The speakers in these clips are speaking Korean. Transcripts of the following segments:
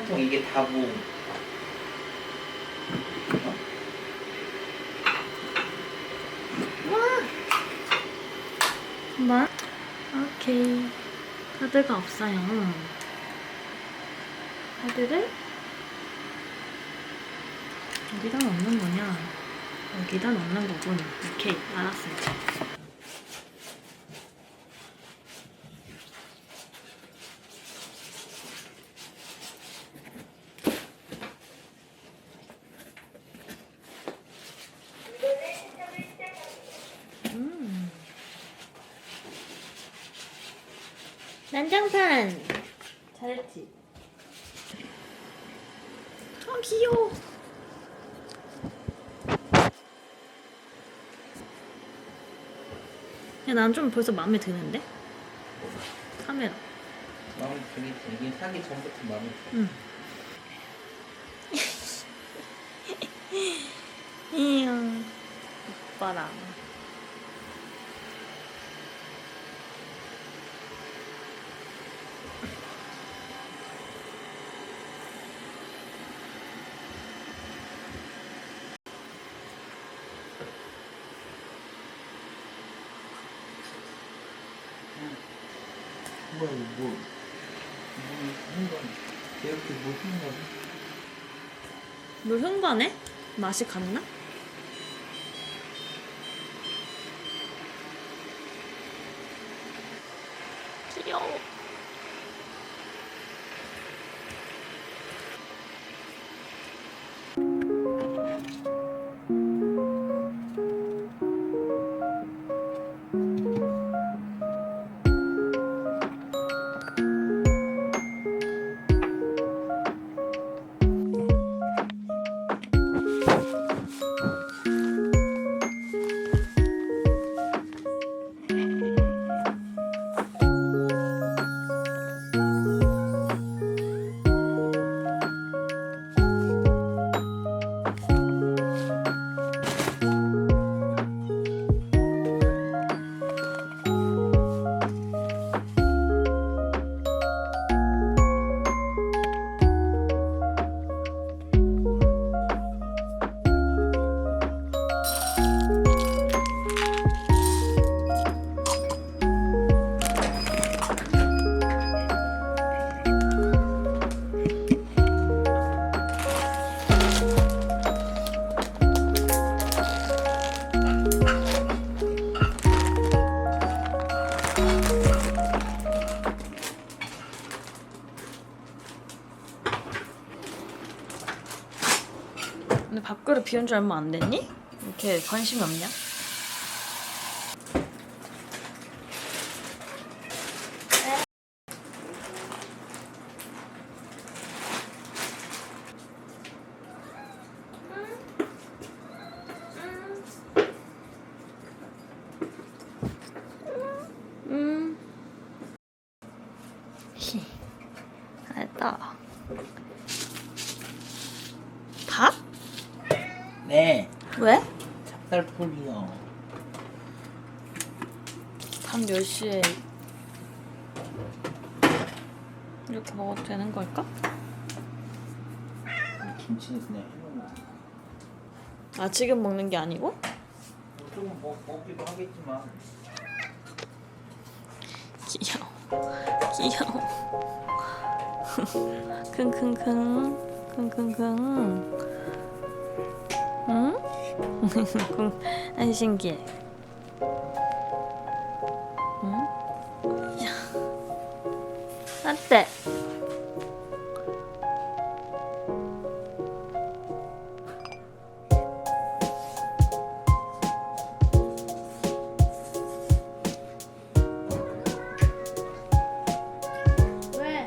통 이게 다고. 뭐? 오케이. 카드가 없어요. 카드를 여기다 넣는 거냐? 여기다 넣는 거군. 오케이, 알았어 이제. 난장판! 잘했지? 귀여워. 야, 난 좀 벌써 마음에 드는데? 카메라. 마음에 들긴 이게 사기 전부터 마음에 들어. 응. 이야, 오빠라. 뭐야 이거 뭐 흥건 이렇게 뭐 흥건 물 흥건해? 맛이 갔나? 귀여워. 근데 밥그릇 비운 지 얼마 안 됐니? 이렇게 관심이 없냐? 알다. 밥? 네 왜? 찹쌀풀이요. 밤 10시에 이렇게 먹어도 되는 걸까? 김치는 그냥 해놓은 거. 아, 지금 먹는 게 아니고? 조금 먹기도 하겠지만 귀여워. 귀여워. 킁킁킁. 킁킁킁. 응? 안 신기해. 응? 어때? 왜?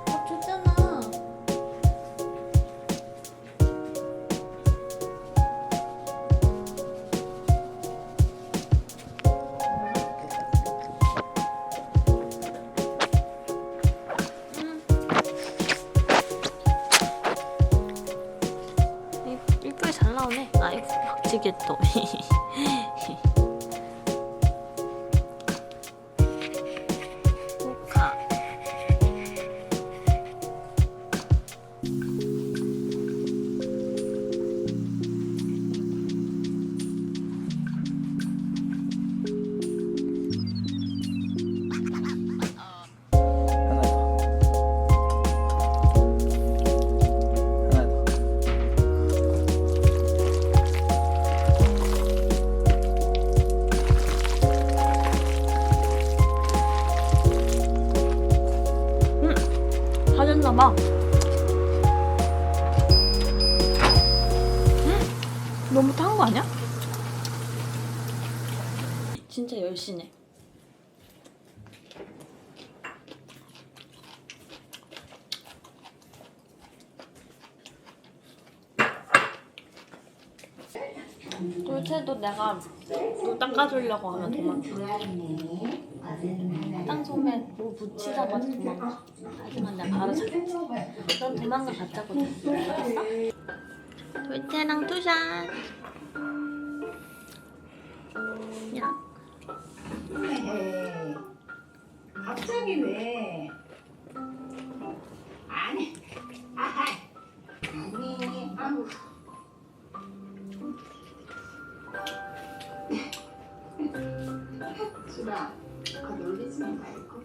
밥 줬잖아. 이쁘게 잘 나오네. 아이고, 박치게 또. 모카. 봐. 너무 탄 거 아니야? 진짜 열심해. 돌체도 내가 물 닦아주려고 하면 도망가. 땅속에 뭐 붙이자마자 도망가. 하지만 내가 바로 잡지. 넌 도망가 봤자거든. 알았어? 돌체랑 투샷. 야. 왜? 갑자기 왜? 아니, 아니, 아무. 수다, 놀리지는 말고.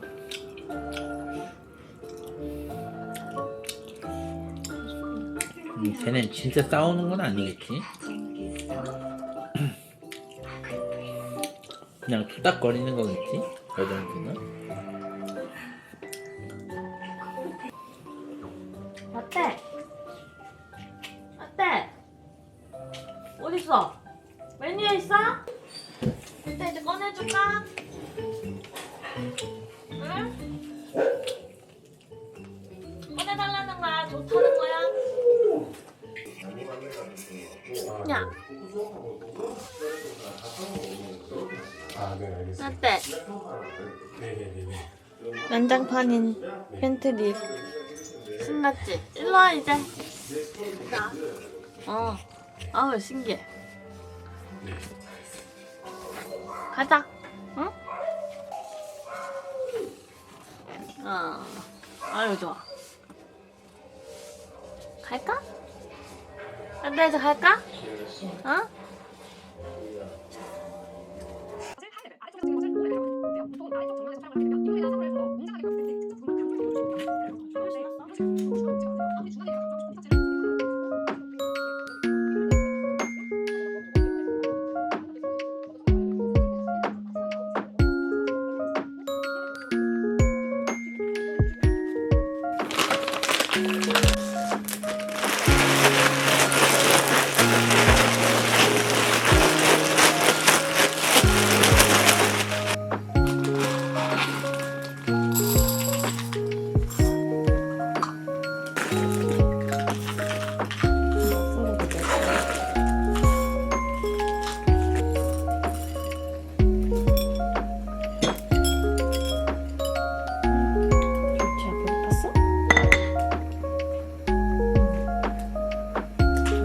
쟤는 진짜 싸우는 건 아니겠지? 그냥 투닥거리는 거겠지? 여자한테는? 어때? 어때? 어딨어? 메뉴에 있어? 어때? 이제 꺼내줄까? 응? 꺼내달라는 거야? 좋다는 거야? 야. 네, 알겠습니다. 어때? 네네네. 난장판인 팬트리 신났지? 일로와 이제. 자. 아우 신기해. 가자. 응? 아유 좋아. 갈까? 안돼 이제 갈까? 어?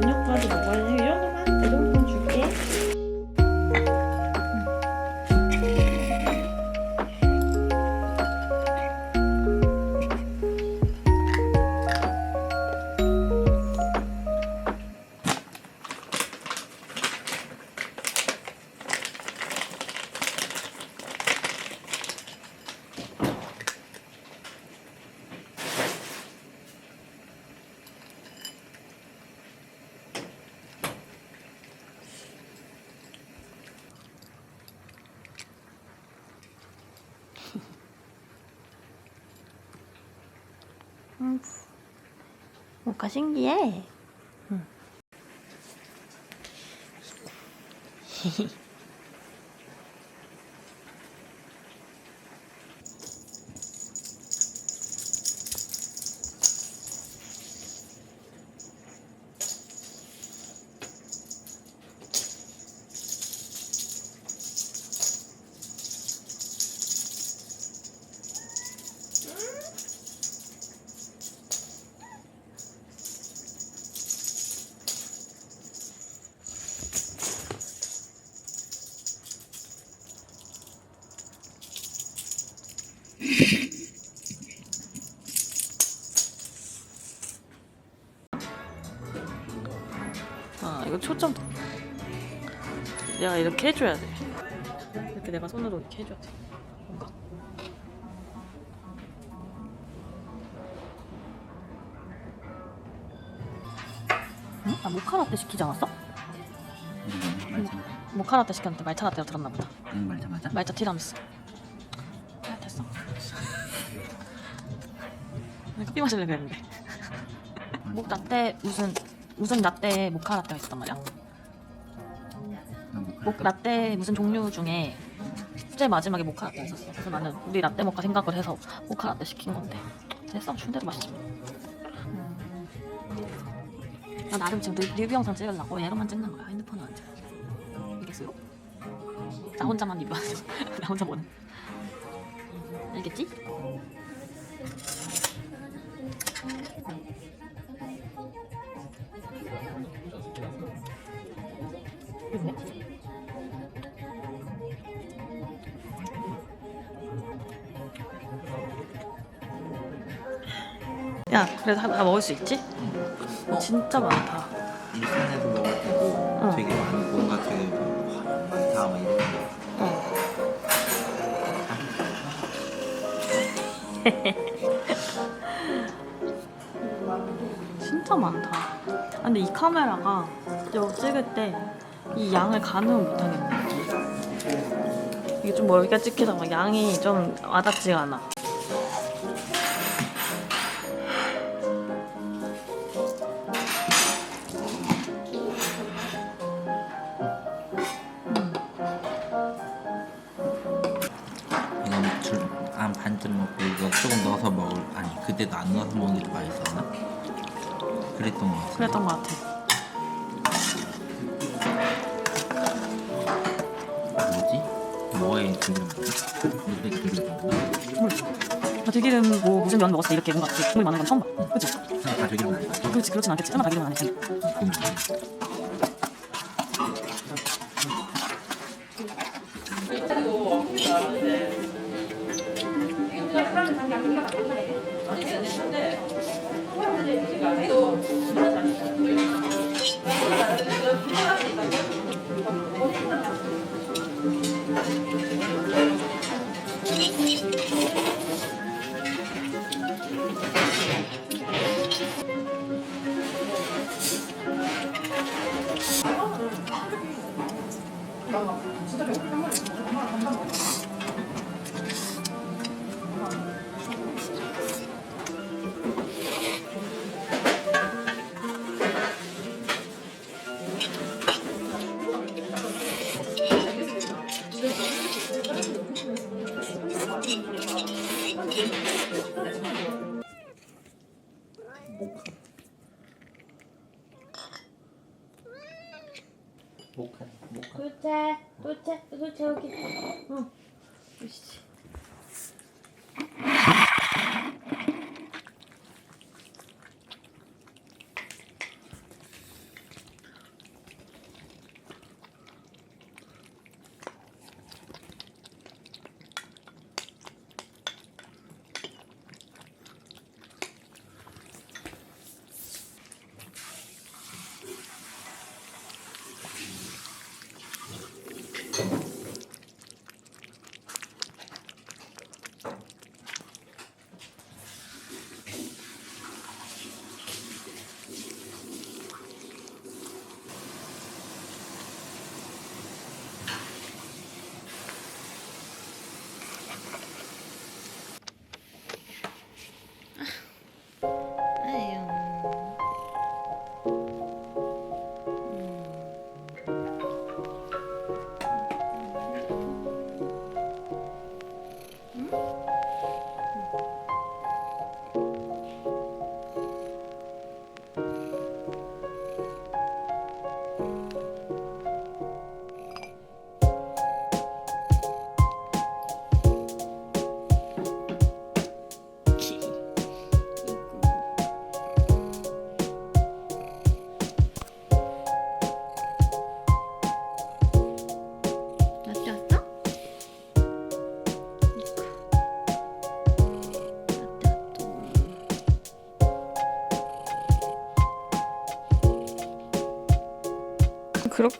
저녁까지 먹어야 이 정도만, 이 정도만 줄게. 뭔가 신기해. 이거 초점 내가 이렇게 해줘야 돼. 이렇게 내가 손으로 이렇게 해줘야 돼. 뭔가. 응? 아 모카라떼 시키지 않았어? 모카라떼 시켰는데 말차 라떼로 들었나 보다. 말자 맞아? 말차 티라미수. 됐어. 커피 마실래 그랬는데. 목 라떼 무슨 라떼 모카 라떼가 있었단 말이야. 목 라떼 무슨 종류 중에 제일 마지막에 모카 라떼가 있었어. 그래서 나는 우리 라떼 모카 생각을 해서 모카 라떼 시킨 건데 됐어. 추운 대로 마시지. 나 나름 지금 리뷰 영상 찍으려고 얘로만 찍는 거야. 핸드폰은 안 찍어. 이게 쓰고 나 혼자만 리뷰하는 나 혼자 보는. 알겠지? 야, 그래도 다 먹을 수 있지? 진짜 많다. 일산에서 먹을 때도 되게 뭔가 되게 많다 막 이런 거. 진짜 많다. 아, 근데 이 카메라가 이거 찍을 때 이 양을 가늠을 못하겠네. 이게 좀 멀게 찍히다 보면 양이 좀 와닿지가 않아. 이건 한 반쯤 먹고 이거 조금 넣어서 먹을 아니 그때도 안 넣어서 먹는 게 더 맛있었나? 그랬던 거 같아. 그랬던 것 같아. 뭐지? 뭐에 기름? 무슨 기름? 나 들기름 뭐 무슨 면 먹었을 때 이렇게 뭔가 국물 많은 건 처음 봐. 그치? 가족이름 아니야? 그렇지, 그렇진 않겠지. 설마 들기름은 아니지. 모카. 도체 여기. 응. 으쌰.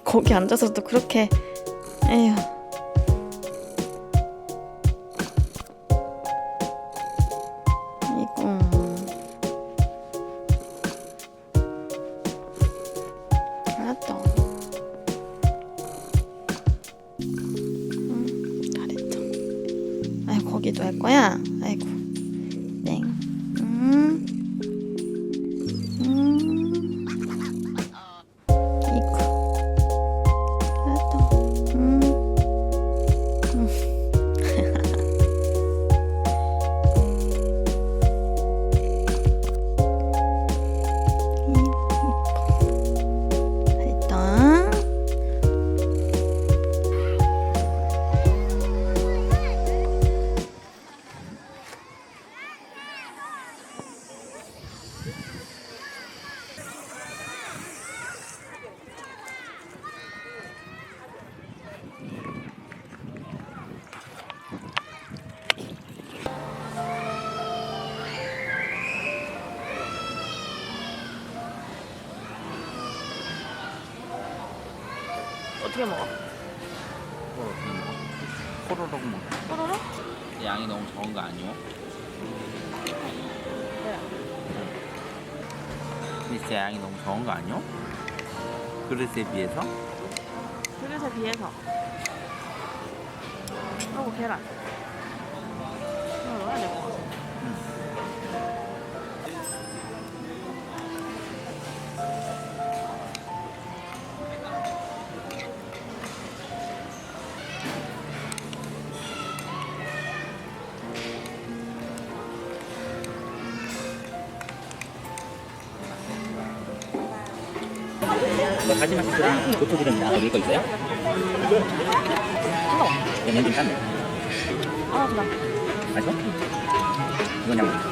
거기 앉아서도 그렇게 에휴. 이거 알았다. 잘했다. 아이고 거기도 할 거야? 아이고 땡. 어떻게 먹어? 그걸 어떻게 먹어? 호로록 먹어. 뽀로로? 양이 너무 적은 거 아니오? 네. 근데 진짜 양이 너무 적은 거 아니오? 그릇에 비해서? 그릇에 비해서. 그리고 계란. 이거 넣어야 될 것 같아. 이거 가지마 소스랑 고추기름이랑 올릴 거 있어요? 그러면 좀 짠데. 아, 그다. 맛있어? 이건 그냥